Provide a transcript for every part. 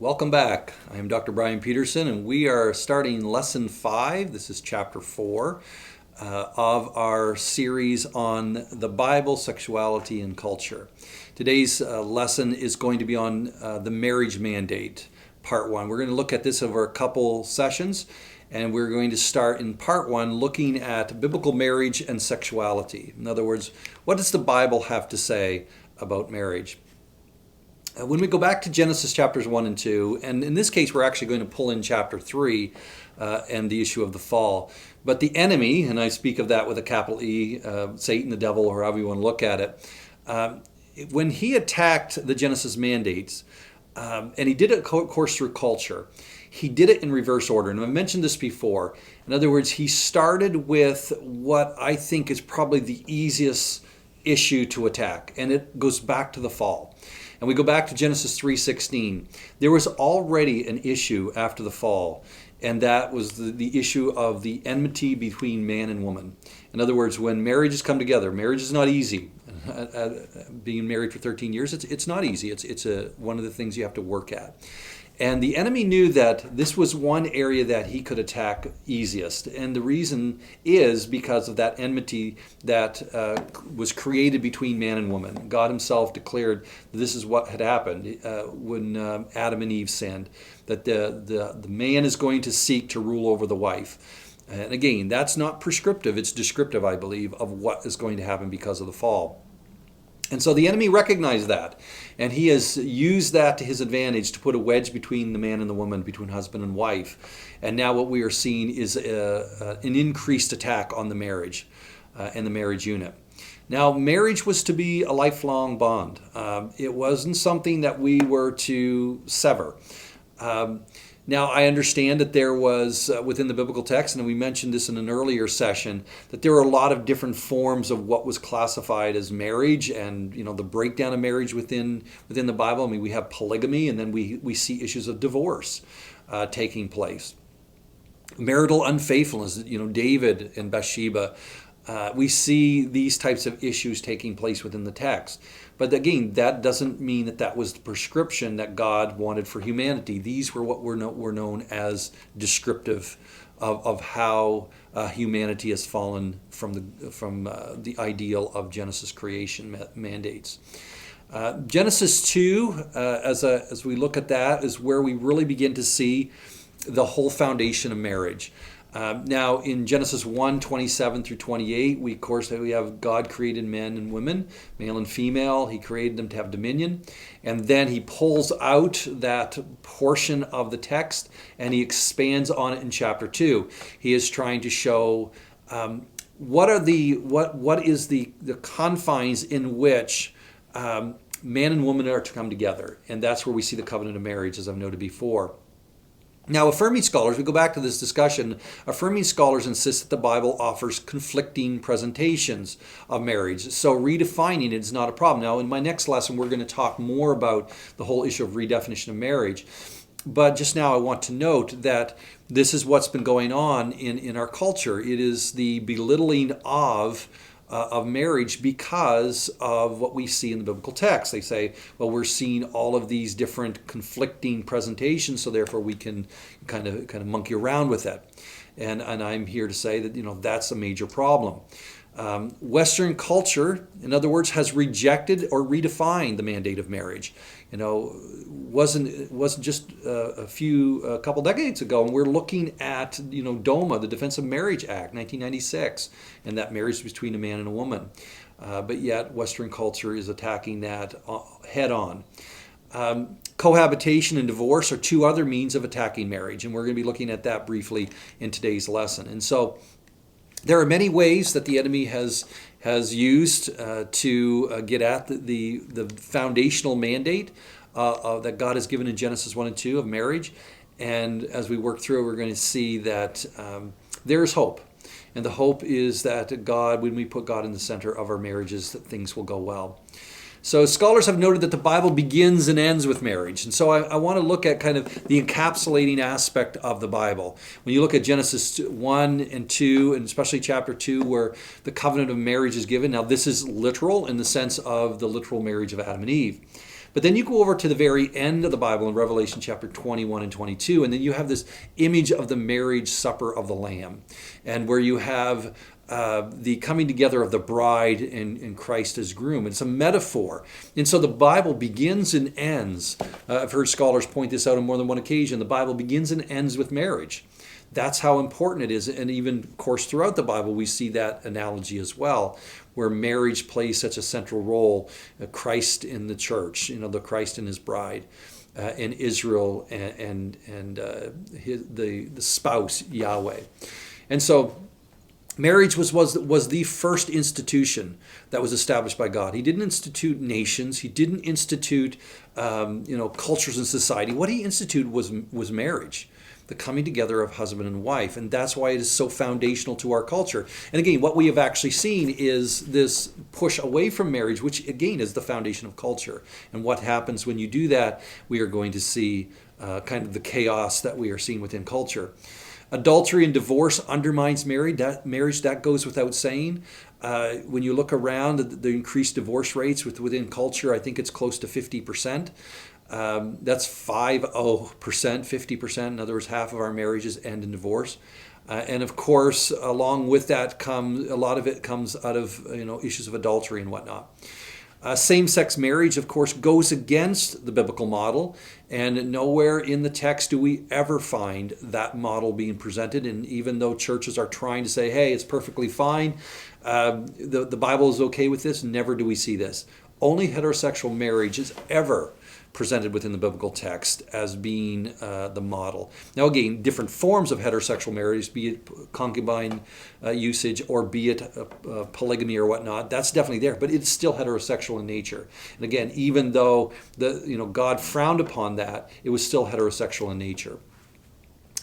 Welcome back. I am Dr. Brian Peterson, and we are starting Lesson 5. This is Chapter 4 of our series on the Bible, Sexuality, and Culture. Today's lesson is going to be on the marriage mandate, Part 1. We're going to look at this over a couple sessions, and we're going to start in Part 1 looking at biblical marriage and sexuality. In other words, what does the Bible have to say about marriage? When we go back to Genesis chapters 1 and 2, and in this case we're actually going to pull in chapter 3 and the issue of the fall. But the enemy, and I speak of that with a capital E, Satan, the devil, or however you want to look at it, when he attacked the Genesis mandates, and he did it, of course, through culture, he did it in reverse order. And I've mentioned this before. In other words, he started with what I think is probably the easiest issue to attack, and it goes back to the fall. And we go back to Genesis 3:16. There was already an issue after the fall, and that was the issue of the enmity between man and woman. In other words, when marriages come together, marriage is not easy. Being married for 13 years, it's not easy. It's one of the things you have to work at. And the enemy knew that this was one area that he could attack easiest. And the reason is because of that enmity that was created between man and woman. God himself declared this is what had happened when Adam and Eve sinned, that the man is going to seek to rule over the wife. And again, that's not prescriptive, it's descriptive, I believe, of what is going to happen because of the fall. And so the enemy recognized that, and he has used that to his advantage to put a wedge between the man and the woman, between husband and wife. And now what we are seeing is an increased attack on the marriage and the marriage unit. Now, marriage was to be a lifelong bond. It wasn't something that we were to sever. Now, I understand that there was, within the biblical text, and we mentioned this in an earlier session, that there were a lot of different forms of what was classified as marriage and, the breakdown of marriage within the Bible. I mean, we have polygamy, and then we see issues of divorce taking place. Marital unfaithfulness, David and Bathsheba. We see these types of issues taking place within the text. But again, that doesn't mean that was the prescription that God wanted for humanity. These were what were known as descriptive of how humanity has fallen from the ideal of Genesis creation mandates. Genesis 2, as we look at that, is where we really begin to see the whole foundation of marriage. Now, in Genesis 1:27 through 28, we have God created men and women, male and female. He created them to have dominion. And then he pulls out that portion of the text and he expands on it in chapter 2. He is trying to show what is the confines in which man and woman are to come together. And that's where we see the covenant of marriage, as I've noted before. Now, affirming scholars, we go back to this discussion, affirming scholars insist that the Bible offers conflicting presentations of marriage. So redefining it is not a problem. Now, in my next lesson, we're going to talk more about the whole issue of redefinition of marriage. But just now I want to note that this is what's been going on in our culture. It is the belittling of marriage because of what we see in the biblical text. They say, well, we're seeing all of these different conflicting presentations, so therefore we can kind of monkey around with it. And I'm here to say that that's a major problem. Western culture, in other words, has rejected or redefined the mandate of marriage. Wasn't just a couple decades ago, and we're looking at DOMA, the Defense of Marriage Act, 1996, and that marriage between a man and a woman. But yet, Western culture is attacking that head on. Cohabitation and divorce are two other means of attacking marriage, and we're going to be looking at that briefly in today's lesson. And so, there are many ways that the enemy has used to get at the foundational mandate that God has given in Genesis 1 and 2 of marriage. And as we work through, we're going to see that there is hope. And the hope is that God, when we put God in the center of our marriages, that things will go well. So scholars have noted that the Bible begins and ends with marriage. And so I want to look at kind of the encapsulating aspect of the Bible. When you look at Genesis 1 and 2, and especially chapter 2, where the covenant of marriage is given. Now, this is literal in the sense of the literal marriage of Adam and Eve. But then you go over to the very end of the Bible in Revelation chapter 21 and 22, and then you have this image of the marriage supper of the Lamb, and where you have the coming together of the bride and Christ as groom. It's a metaphor. And so the Bible begins and ends. I've heard scholars point this out on more than one occasion. The Bible begins and ends with marriage. That's how important it is. And even, of course, throughout the Bible, we see that analogy as well, where marriage plays such a central role. Christ in the church, the Christ and his bride, and Israel and the spouse, Yahweh. And so marriage was the first institution that was established by God. He didn't institute nations. He didn't institute cultures in society. What he instituted was marriage, the coming together of husband and wife. And that's why it is so foundational to our culture. And again, what we have actually seen is this push away from marriage, which again is the foundation of culture. And what happens when you do that, we are going to see kind of the chaos that we are seeing within culture. Adultery and divorce undermines marriage. That goes without saying. When you look around at the increased divorce rates within culture, I think it's close to 50%. That's 50%, 50%. In other words, half of our marriages end in divorce. And of course, along with that a lot of it comes out of issues of adultery and whatnot. Same-sex marriage, of course, goes against the biblical model, and nowhere in the text do we ever find that model being presented. And even though churches are trying to say, hey, it's perfectly fine, the Bible is okay with this, never do we see this. Only heterosexual marriage is ever presented within the biblical text as being the model. Now again, different forms of heterosexual marriage, be it concubine usage or be it polygamy or whatnot, that's definitely there, but it's still heterosexual in nature. And again, even though God frowned upon that, it was still heterosexual in nature.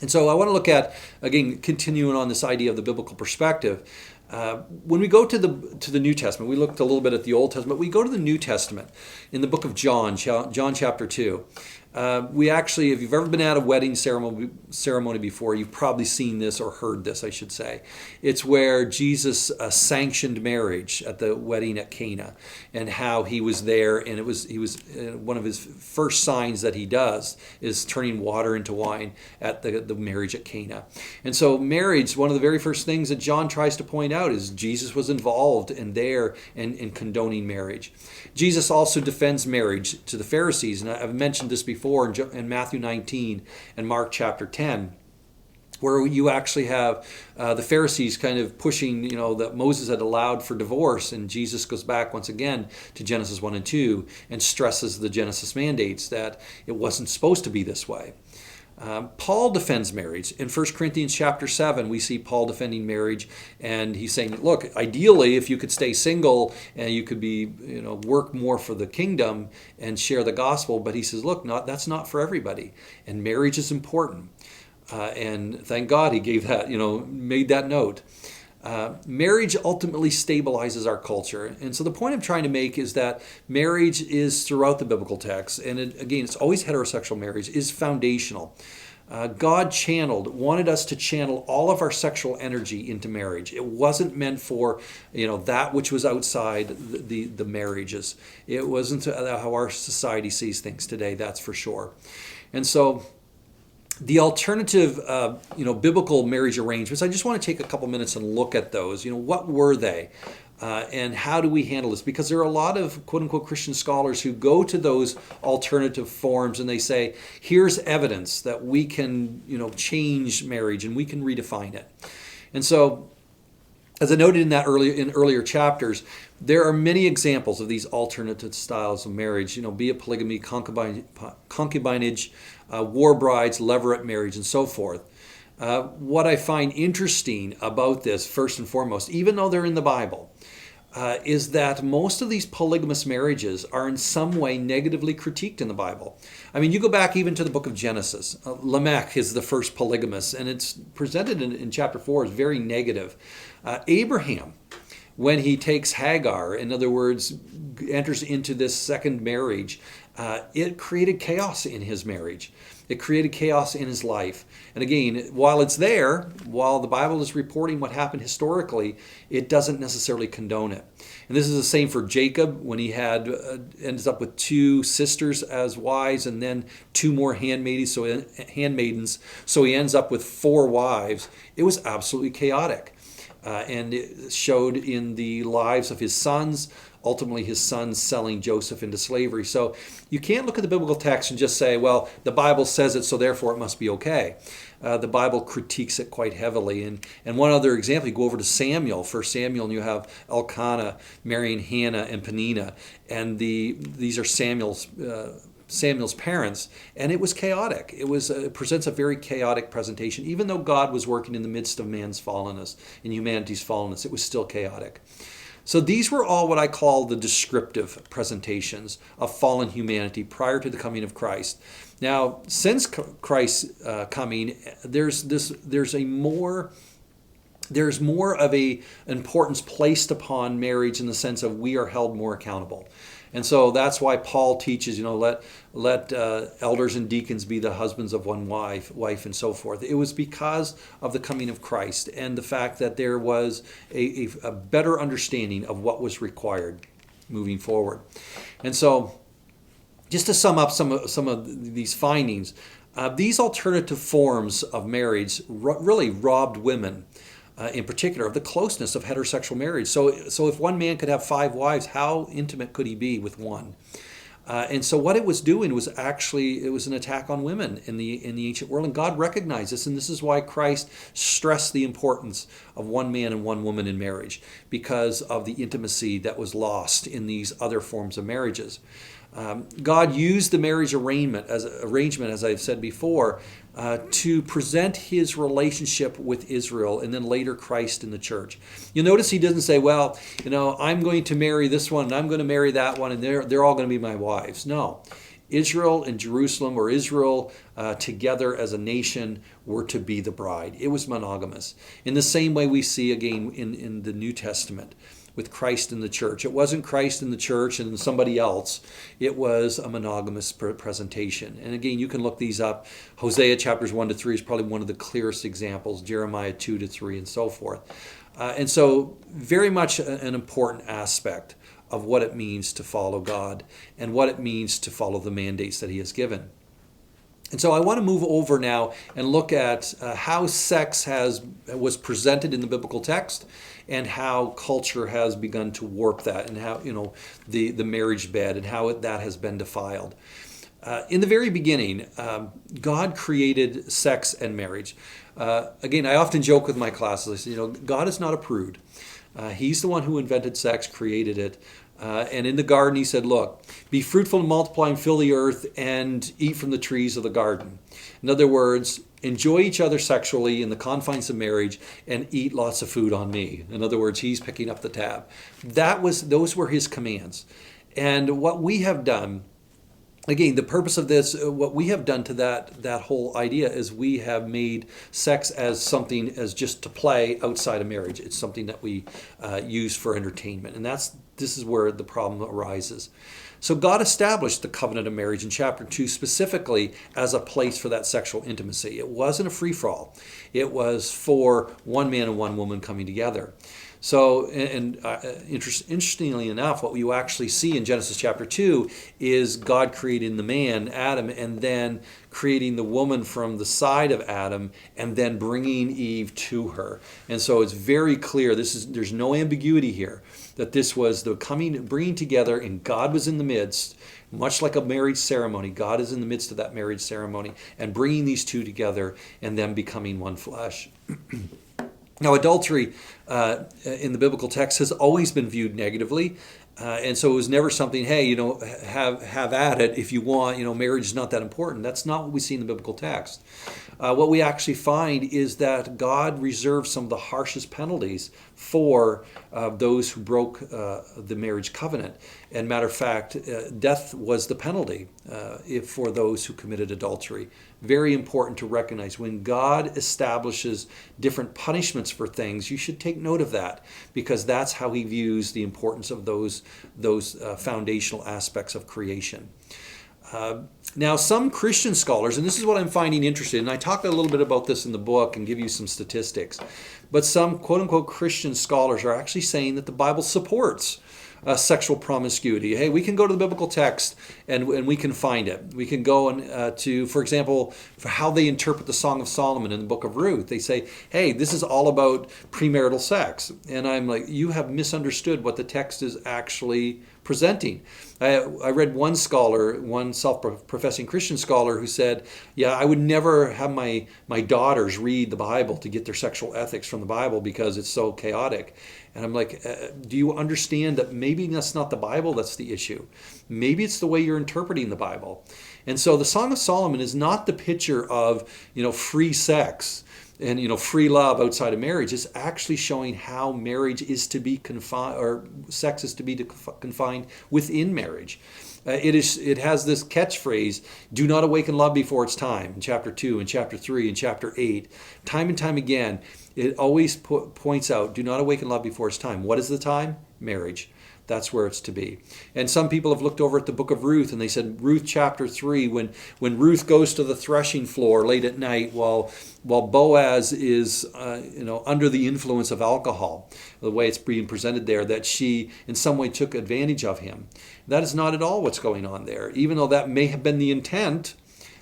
And so I want to look at, again, continuing on this idea of the biblical perspective. When we go to the New Testament, we looked a little bit at the Old Testament. We go to the New Testament in the book of John chapter 2. We actually, if you've ever been at a wedding ceremony before, you've probably seen this or heard this, I should say. It's where Jesus sanctioned marriage at the wedding at Cana, and how he was there, and he was one of his first signs that he does is turning water into wine at the marriage at Cana. And so marriage, one of the very first things that John tries to point out is Jesus was involved and there in condoning marriage. Jesus also defends marriage to the Pharisees, and I've mentioned this before in Matthew 19 and Mark chapter 10, where you actually have the Pharisees kind of pushing, that Moses had allowed for divorce, and Jesus goes back once again to Genesis 1 and 2 and stresses the Genesis mandates that it wasn't supposed to be this way. Paul defends marriage. In 1 Corinthians chapter 7, we see Paul defending marriage, and he's saying, look, ideally, if you could stay single and you could be, work more for the kingdom and share the gospel, but he says, look, that's not for everybody, and marriage is important. And thank God he gave that, made that note. Marriage ultimately stabilizes our culture. And so the point I'm trying to make is that marriage is throughout the biblical text, and it's always heterosexual marriage, is foundational. God wanted us to channel all of our sexual energy into marriage. It wasn't meant for, that which was outside the marriages. It wasn't how our society sees things today, that's for sure. And so the alternative, biblical marriage arrangements, I just want to take a couple minutes and look at those. What were they? And how do we handle this? Because there are a lot of quote-unquote Christian scholars who go to those alternative forms and they say, here's evidence that we can, change marriage and we can redefine it. And so, as I noted in earlier chapters, there are many examples of these alternative styles of marriage, be it polygamy, concubinage, war brides, levirate marriage, and so forth. What I find interesting about this, first and foremost, even though they're in the Bible, is that most of these polygamous marriages are in some way negatively critiqued in the Bible. I mean, you go back even to the book of Genesis. Lamech is the first polygamist, and it's presented in chapter 4 as very negative. Abraham, when he takes Hagar, in other words, enters into this second marriage, it created chaos in his marriage. It created chaos in his life. And again, while it's there, while the Bible is reporting what happened historically, it doesn't necessarily condone it. And this is the same for Jacob when he ends up with 2 sisters as wives and then 2 more handmaidens. So he ends up with 4 wives. It was absolutely chaotic. And it showed in the lives of his sons, ultimately his sons selling Joseph into slavery. So you can't look at the biblical text and just say, well, the Bible says it, so therefore it must be okay. The Bible critiques it quite heavily. And one other example, you go over to Samuel, 1 Samuel, and you have Elkanah marrying Hannah and Peninnah. And these are Samuel's parents, and it was chaotic. It presents a very chaotic presentation. Even though God was working in the midst of man's fallenness and humanity's fallenness, it was still chaotic. So these were all what I call the descriptive presentations of fallen humanity prior to the coming of Christ. Now, since Christ's coming, there's more of a importance placed upon marriage in the sense of we are held more accountable. And so that's why Paul teaches, let elders and deacons be the husbands of one wife and so forth. It was because of the coming of Christ and the fact that there was a better understanding of what was required moving forward. And so just to sum up some of these findings, these alternative forms of marriage really robbed women in particular of the closeness of heterosexual marriage. So if one man could have 5 wives, how intimate could he be with one? And so what it was doing was it was an attack on women in the ancient world, and God recognized this, and this is why Christ stressed the importance of one man and one woman in marriage, because of the intimacy that was lost in these other forms of marriages. God used the marriage arrangement, as I've said before, to present his relationship with Israel and then later Christ in the church. You'll notice he doesn't say, well, I'm going to marry this one and I'm going to marry that one and they're all going to be my wives. No. Israel and Jerusalem, or Israel together as a nation, were to be the bride. It was monogamous. In the same way we see again in the New Testament with Christ in the church. It wasn't Christ in the church and somebody else. It was a monogamous presentation. And again, you can look these up. Hosea chapters 1-3 is probably one of the clearest examples. Jeremiah 2-3 and so forth. And so very much an important aspect of what it means to follow God and what it means to follow the mandates that he has given. And so I want to move over now and look at how sex was presented in the biblical text and how culture has begun to warp that, and how the marriage bed and how that has been defiled. In the very beginning, God created sex and marriage. Again, I often joke with my classes. I say, God is not a prude. He's the one who invented sex, created it. And in the garden, he said, look, be fruitful and multiply and fill the earth and eat from the trees of the garden. In other words, enjoy each other sexually in the confines of marriage and eat lots of food on me. In other words, he's picking up the tab. Those were his commands. And what we have done, again, the purpose of this, what we have done to that whole idea is we have made sex as something as just to play outside of marriage. It's something that we use for entertainment. And this is where the problem arises. So God established the covenant of marriage in chapter 2 specifically as a place for that sexual intimacy. It wasn't a free-for-all. It was for one man and one woman coming together. So, interestingly enough, what you actually see in Genesis chapter 2 is God creating the man, Adam, and then creating the woman from the side of Adam, and then bringing Eve to her. And so it's very clear, there's no ambiguity here, that this was the bringing together, and God was in the midst, much like a marriage ceremony. God is in the midst of that marriage ceremony, and bringing these two together, and them becoming one flesh. Now, adultery in the biblical text has always been viewed negatively, and so it was never something, hey, have at it if you want. Marriage is not that important. That's not what we see in the biblical text. What we actually find is that God reserved some of the harshest penalties for those who broke the marriage covenant. And matter of fact, death was the penalty for those who committed adultery. Very important to recognize. When God establishes different punishments for things, you should take note of that, because that's how he views the importance of those foundational aspects of creation. Now, some Christian scholars, and this is what I'm finding interesting, and I talk a little bit about this in the book and give you some statistics, but some quote-unquote Christian scholars are actually saying that the Bible supports sexual promiscuity. Hey, we can go to the biblical text and we can find it. We can go to, for example, for how they interpret the Song of Solomon in the book of Ruth. They say, hey, this is all about premarital sex. And I'm like, you have misunderstood what the text is actually presenting. I read one scholar, one self-professing Christian scholar, who said, yeah, I would never have my daughters read the Bible to get their sexual ethics from the Bible because it's so chaotic. And I'm like, do you understand that maybe that's not the Bible that's the issue? Maybe it's the way you're interpreting the Bible. And so the Song of Solomon is not the picture of, free sex and, free love outside of marriage. It's actually showing how marriage is to be confined, or sex is to be confined within marriage. It has this catchphrase, do not awaken love before it's time, in chapter 2, in chapter 3, in chapter 8. Time and time again, it always points out, do not awaken love before it's time. What is the time? Marriage. That's where it's to be. And some people have looked over at the book of Ruth and they said, Ruth chapter 3, when Ruth goes to the threshing floor late at night while Boaz is under the influence of alcohol, the way it's being presented there, that she in some way took advantage of him. That is not at all what's going on there. Even though that may have been the intent,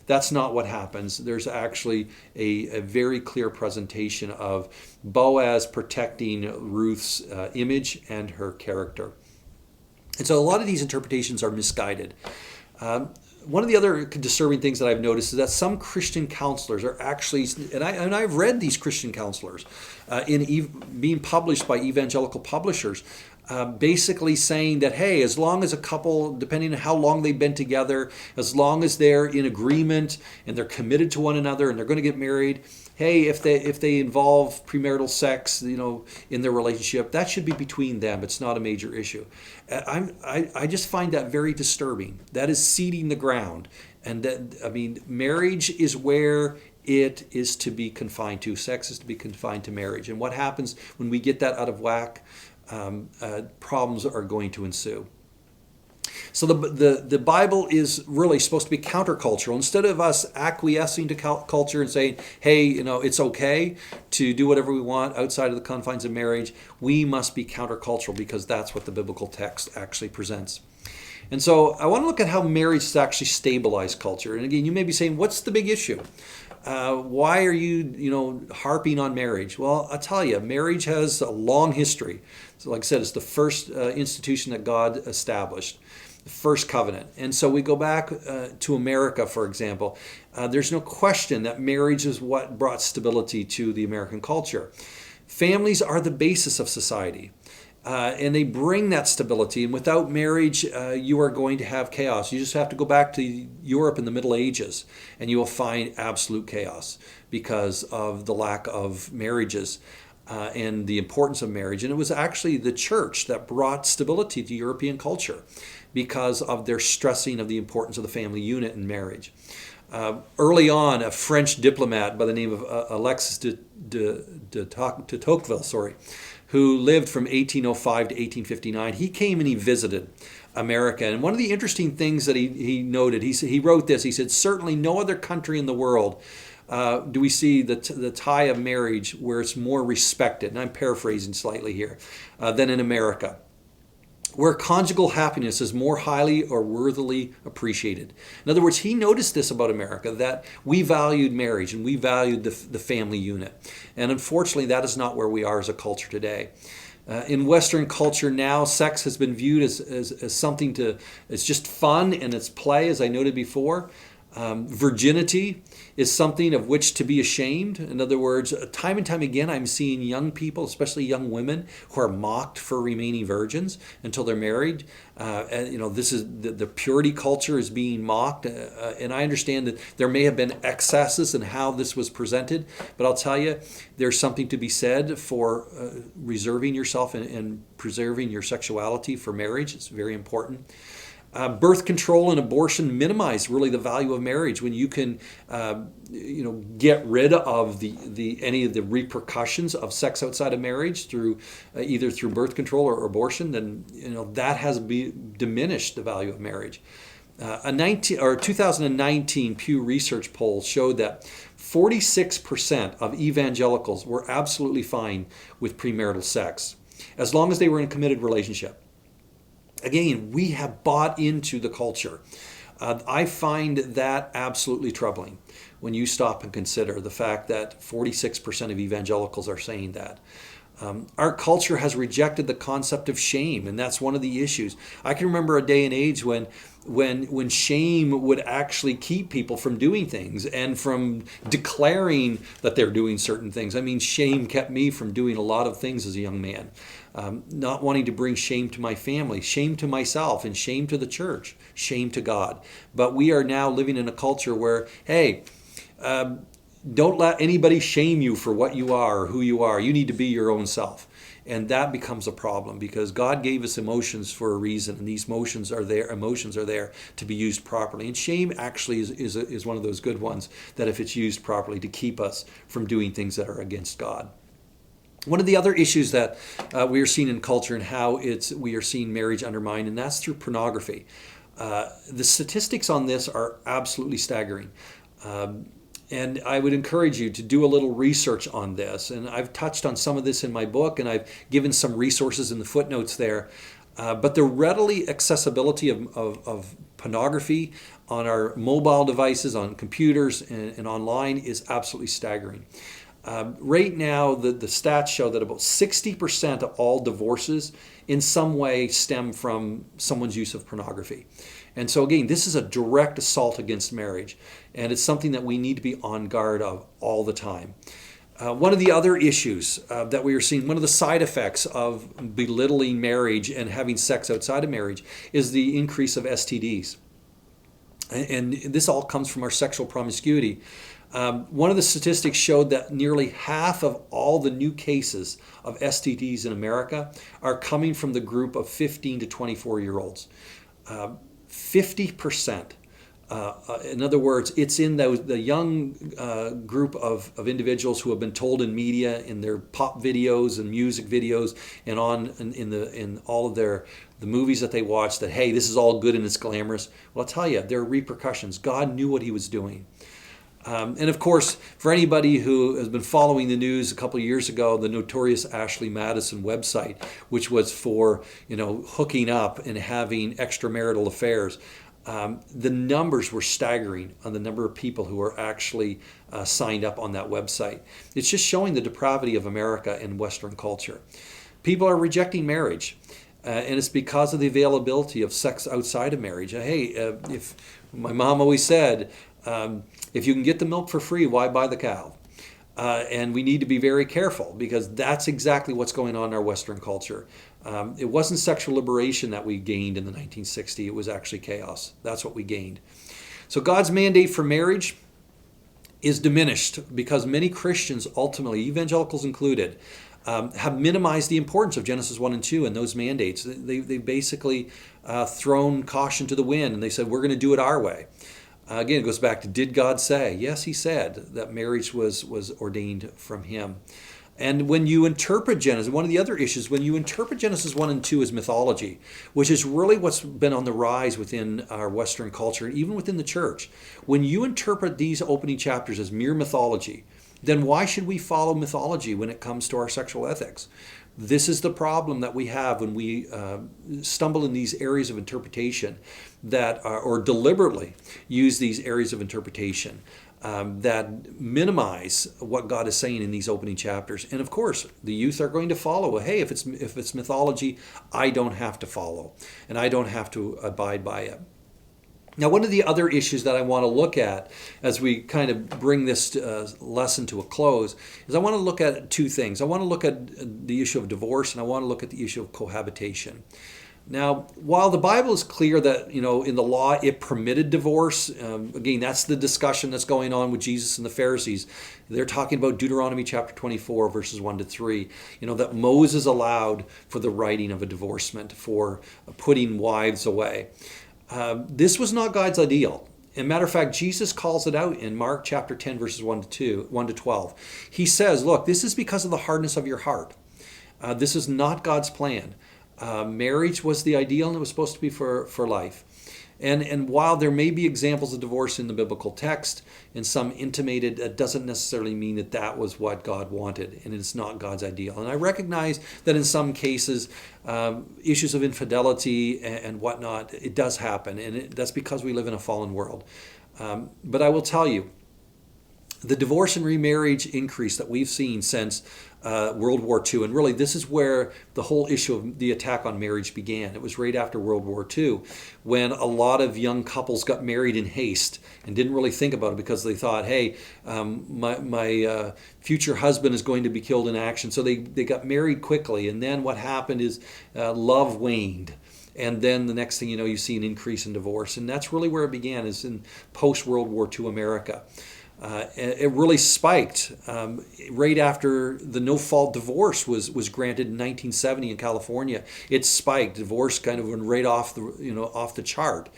that's not what happens. There's actually a very clear presentation of Boaz protecting Ruth's image and her character. And so a lot of these interpretations are misguided. One of the other disturbing things that I've noticed is that some Christian counselors are actually, and I've read these Christian counselors being published by evangelical publishers, basically saying that, hey, as long as a couple, depending on how long they've been together, as long as they're in agreement and they're committed to one another and they're going to get married, hey, if they involve premarital sex, in their relationship, that should be between them. It's not a major issue. I just find that very disturbing. That is seeding the ground, and marriage is where it is to be confined to. Sex is to be confined to marriage, and what happens when we get that out of whack? Problems are going to ensue. So the Bible is really supposed to be countercultural. Instead of us acquiescing to culture and saying, hey, it's okay to do whatever we want outside of the confines of marriage, we must be countercultural because that's what the biblical text actually presents. And so I want to look at how marriage has actually stabilized culture. And again, you may be saying, what's the big issue? Why are you, harping on marriage? Well, I'll tell you, marriage has a long history. So like I said, it's the first institution that God established, the first covenant. And so we go back to America, for example. There's no question that marriage is what brought stability to the American culture. Families are the basis of society. And they bring that stability. And without marriage, you are going to have chaos. You just have to go back to Europe in the Middle Ages, and you will find absolute chaos because of the lack of marriages and the importance of marriage. And it was actually the church that brought stability to European culture because of their stressing of the importance of the family unit in marriage. Early on, a French diplomat by the name of Alexis de Tocqueville, who lived from 1805 to 1859, he came and he visited America. And one of the interesting things that he noted, he wrote this, he said, certainly no other country in the world do we see the tie of marriage where it's more respected, and I'm paraphrasing slightly here, than in America, where conjugal happiness is more highly or worthily appreciated. In other words, he noticed this about America, that we valued marriage and we valued the family unit. And unfortunately, that is not where we are as a culture today. In Western culture now, sex has been viewed as something it's just fun and it's play, as I noted before. Virginity is something of which to be ashamed. In other words, time and time again, I'm seeing young people, especially young women, who are mocked for remaining virgins until they're married. This is the purity culture is being mocked, and I understand that there may have been excesses in how this was presented, but I'll tell you, there's something to be said for reserving yourself and preserving your sexuality for marriage. It's very important. Birth control and abortion minimize really the value of marriage when you can, get rid of any of the repercussions of sex outside of marriage through either through birth control or abortion. Then that has diminished the value of marriage. A 2019 Pew Research poll showed that 46% of evangelicals were absolutely fine with premarital sex, as long as they were in a committed relationship. Again, we have bought into the culture. I find that absolutely troubling when you stop and consider the fact that 46% of evangelicals are saying that. Our culture has rejected the concept of shame, and that's one of the issues. I can remember a day and age when shame would actually keep people from doing things and from declaring that they're doing certain things. I mean, shame kept me from doing a lot of things as a young man. Not wanting to bring shame to my family, shame to myself, and shame to the church, shame to God. But we are now living in a culture where, hey, don't let anybody shame you for what you are or who you are. You need to be your own self. And that becomes a problem because God gave us emotions for a reason, and these emotions are there to be used properly. And shame actually is one of those good ones that if it's used properly to keep us from doing things that are against God. One of the other issues that we are seeing in culture and how we are seeing marriage undermined, and that's through pornography. The statistics on this are absolutely staggering. And I would encourage you to do a little research on this. And I've touched on some of this in my book, and I've given some resources in the footnotes there. But the readily accessibility of pornography on our mobile devices, on computers, and online is absolutely staggering. Right now, the stats show that about 60% of all divorces in some way stem from someone's use of pornography. And so again, this is a direct assault against marriage, and it's something that we need to be on guard of all the time. One of the other issues that we are seeing, one of the side effects of belittling marriage and having sex outside of marriage is the increase of STDs. And this all comes from our sexual promiscuity. One of the statistics showed that nearly half of all the new cases of STDs in America are coming from the group of 15 to 24-year-olds. 50%. In other words, it's in the young group of individuals who have been told in media, in their pop videos and music videos, and in all of the movies that they watch, that hey, this is all good and it's glamorous. Well, I'll tell you, there are repercussions. God knew what He was doing. And of course, for anybody who has been following the news, a couple of years ago, the notorious Ashley Madison website, which was for hooking up and having extramarital affairs, the numbers were staggering on the number of people who are actually signed up on that website. It's just showing the depravity of America and Western culture. People are rejecting marriage, and it's because of the availability of sex outside of marriage. Hey, if my mom always said, if you can get the milk for free, why buy the cow? And we need to be very careful because that's exactly what's going on in our Western culture. It wasn't sexual liberation that we gained in the 1960s. It was actually chaos. That's what we gained. So God's mandate for marriage is diminished because many Christians, ultimately, evangelicals included, have minimized the importance of Genesis 1 and 2 and those mandates. They basically thrown caution to the wind, and they said, we're going to do it our way. Again, it goes back to, did God say? Yes, He said that marriage was ordained from Him. And when you interpret Genesis, one of the other issues, when you interpret Genesis 1 and 2 as mythology, which is really what's been on the rise within our Western culture, even within the church, when you interpret these opening chapters as mere mythology, then why should we follow mythology when it comes to our sexual ethics? This is the problem that we have when we stumble in these areas of interpretation that or deliberately use these areas of interpretation that minimize what God is saying in these opening chapters. And of course, the youth are going to follow. Hey, if it's mythology, I don't have to follow, and I don't have to abide by it. Now, one of the other issues that I want to look at as we kind of bring this lesson to a close is I want to look at two things. I want to look at the issue of divorce, and I want to look at the issue of cohabitation. Now, while the Bible is clear that, in the law it permitted divorce, again, that's the discussion that's going on with Jesus and the Pharisees. They're talking about Deuteronomy chapter 24, verses 1 to 3, that Moses allowed for the writing of a divorcement, for putting wives away. This was not God's ideal. As a matter of fact, Jesus calls it out in Mark chapter 10, verses 1 to 12. He says, look, this is because of the hardness of your heart. This is not God's plan. Marriage was the ideal, and it was supposed to be for life. And while there may be examples of divorce in the biblical text, and some intimated, that doesn't necessarily mean that that was what God wanted, and it's not God's ideal. And I recognize that in some cases, issues of infidelity and whatnot, it does happen, and that's because we live in a fallen world. But I will tell you, the divorce and remarriage increase that we've seen since World War II, and really this is where the whole issue of the attack on marriage began. It was right after World War II when a lot of young couples got married in haste and didn't really think about it because they thought, hey, my future husband is going to be killed in action. So they got married quickly, and then what happened is love waned. And then the next thing you know, you see an increase in divorce. And that's really where it began, is in post-World War II America. It really spiked right after the no-fault divorce was granted in 1970 in California. It spiked. Divorce kind of went right off the chart.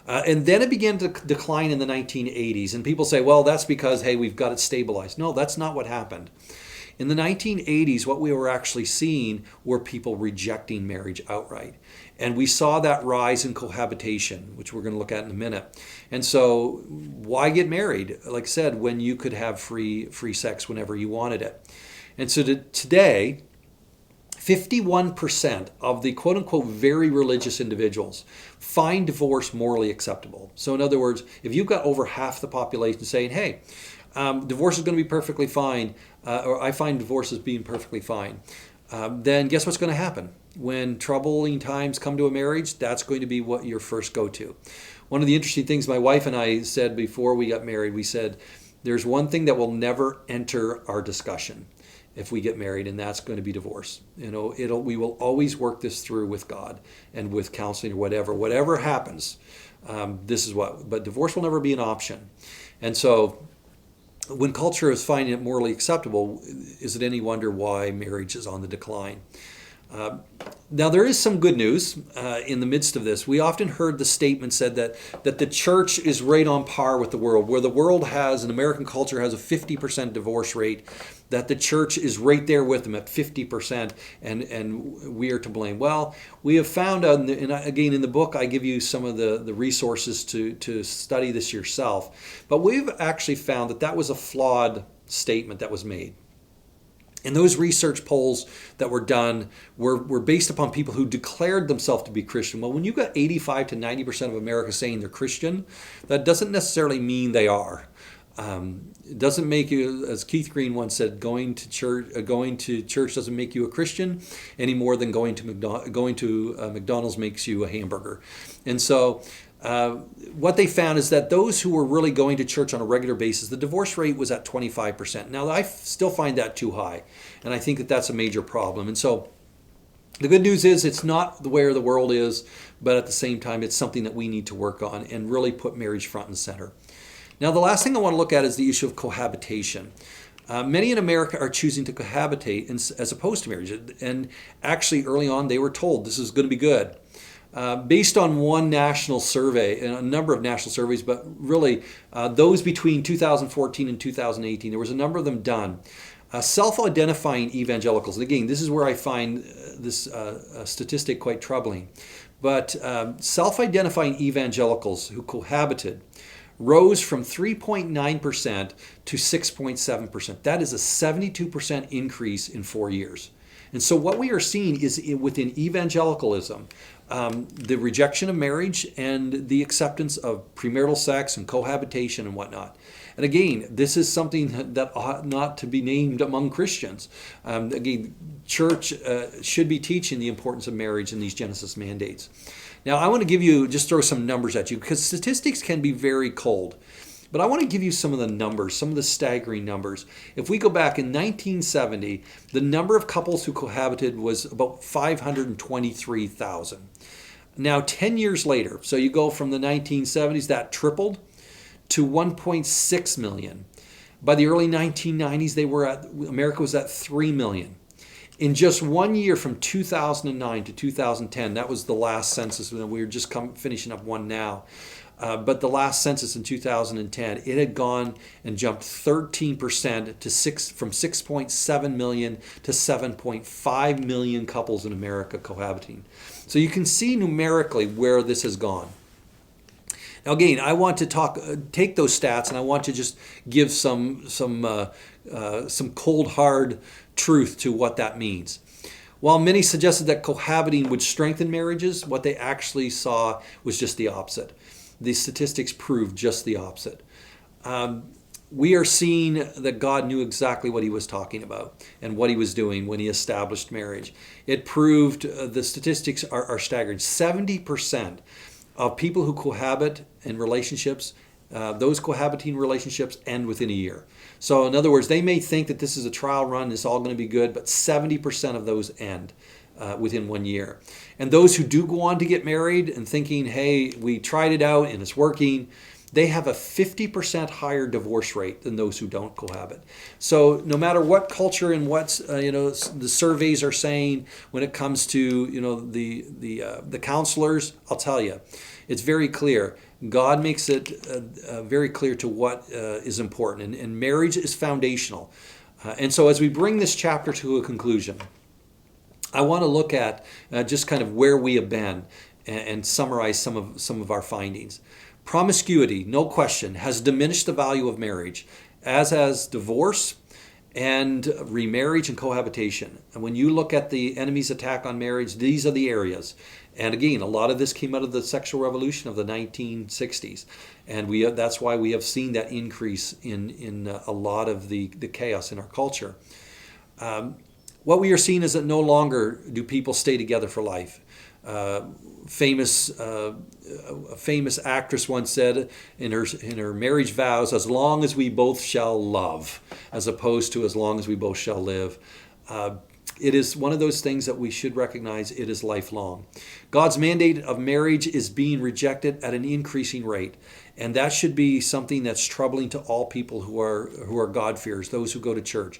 And then it began to decline in the 1980s. And people say, well, that's because, hey, we've got it stabilized. No, that's not what happened. In the 1980s, what we were actually seeing were people rejecting marriage outright. And we saw that rise in cohabitation, which we're going to look at in a minute. And so why get married, like I said, when you could have free sex whenever you wanted it? And so today, 51% of the quote-unquote very religious individuals find divorce morally acceptable. So in other words, if you've got over half the population saying, hey, divorce is going to be perfectly fine, or I find divorce as being perfectly fine, then guess what's going to happen? When troubling times come to a marriage, that's going to be what your first go-to. One of the interesting things my wife and I said before we got married, we said, there's one thing that will never enter our discussion if we get married, and that's going to be divorce. We will always work this through with God and with counseling or whatever happens. This is but divorce will never be an option. And so when culture is finding it morally acceptable, is it any wonder why marriage is on the decline? Now, there is some good news in the midst of this. We often heard the statement said that the church is right on par with the world, where the world has, and American culture has a 50% divorce rate, that the church is right there with them at 50%, and we are to blame. Well, we have found out, and again, in the book, I give you some of the resources to study this yourself, but we've actually found that was a flawed statement that was made. And those research polls that were done were based upon people who declared themselves to be Christian. Well, when you've got 85 to 90% of America saying they're Christian, that doesn't necessarily mean they are. It doesn't make you, as Keith Green once said, going to church doesn't make you a Christian any more than going to McDonald's makes you a hamburger. And so what they found is that those who were really going to church on a regular basis, the divorce rate was at 25%. Now, I still find that too high, and I think that that's a major problem. And so the good news is it's not where the world is, but at the same time, it's something that we need to work on and really put marriage front and center. Now, the last thing I want to look at is the issue of cohabitation. Many in America are choosing to cohabitate as opposed to marriage. And actually, early on, they were told this is going to be good. Based on one national survey, and a number of national surveys, but really those between 2014 and 2018, there was a number of them done. Self-identifying evangelicals, and again, this is where I find this statistic quite troubling, but self-identifying evangelicals who cohabited rose from 3.9% to 6.7%. That is a 72% increase in 4 years. And so what we are seeing is within evangelicalism, the rejection of marriage and the acceptance of premarital sex and cohabitation and whatnot. And again, this is something that ought not to be named among Christians. Again, church should be teaching the importance of marriage in these Genesis mandates. Now, I want to just throw some numbers at you, because statistics can be very cold. But I want to give you some of the numbers, some of the staggering numbers. If we go back in 1970, the number of couples who cohabited was about 523,000. Now, 10 years later, so you go from the 1970s, that tripled to 1.6 million. By the early 1990s, America was at 3 million. In just 1 year, from 2009 to 2010, that was the last census. We were just finishing up one now. But the last census in 2010, it had gone and jumped 13% from 6.7 million to 7.5 million couples in America cohabiting. So you can see numerically where this has gone. Now, again, I want to take those stats, and I want to just give some cold hard truth to what that means. While many suggested that cohabiting would strengthen marriages, what they actually saw was just the opposite. The statistics proved just the opposite. We are seeing that God knew exactly what he was talking about and what he was doing when he established marriage. It proved, the statistics are staggering. 70% of people who cohabit in relationships, those cohabiting relationships end within a year. So in other words, they may think that this is a trial run, it's all going to be good, but 70% of those end within 1 year. And those who do go on to get married and thinking, hey, we tried it out and it's working, they have a 50% higher divorce rate than those who don't cohabit. So no matter what culture and what the surveys are saying when it comes to the counselors, I'll tell you, it's very clear. God makes it very clear to what is important, and marriage is foundational. And so as we bring this chapter to a conclusion, I want to look at just kind of where we have been and summarize some of our findings. Promiscuity, no question, has diminished the value of marriage, as has divorce and remarriage and cohabitation. And when you look at the enemy's attack on marriage, these are the areas. And again, a lot of this came out of the sexual revolution of the 1960s. And that's why we have seen that increase in a lot of the chaos in our culture. What we are seeing is that no longer do people stay together for life. A famous actress once said in her marriage vows, "As long as we both shall love," as opposed to "as long as we both shall live." It is one of those things that we should recognize. It is lifelong. God's mandate of marriage is being rejected at an increasing rate, and that should be something that's troubling to all people who are God-fearers, those who go to church.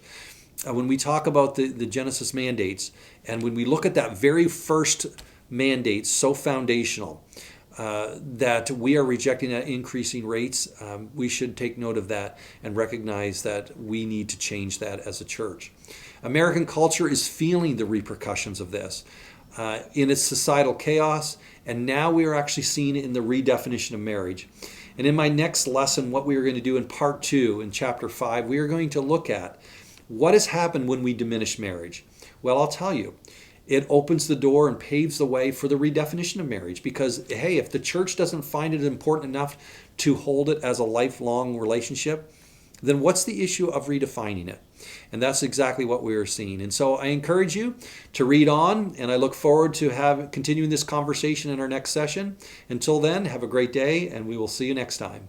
When we talk about the Genesis mandates, and when we look at that very first mandate, so foundational, that we are rejecting at increasing rates, we should take note of that and recognize that we need to change that as a church. American culture is feeling the repercussions of this in its societal chaos, and now we are actually seeing it in the redefinition of marriage. And in my next lesson, what we are going to do in part 2, in chapter 5, we are going to look at what has happened when we diminish marriage. Well, I'll tell you, it opens the door and paves the way for the redefinition of marriage, because, hey, if the church doesn't find it important enough to hold it as a lifelong relationship, then what's the issue of redefining it? And that's exactly what we are seeing. And so I encourage you to read on, and I look forward to continuing this conversation in our next session. Until then, have a great day, and we will see you next time.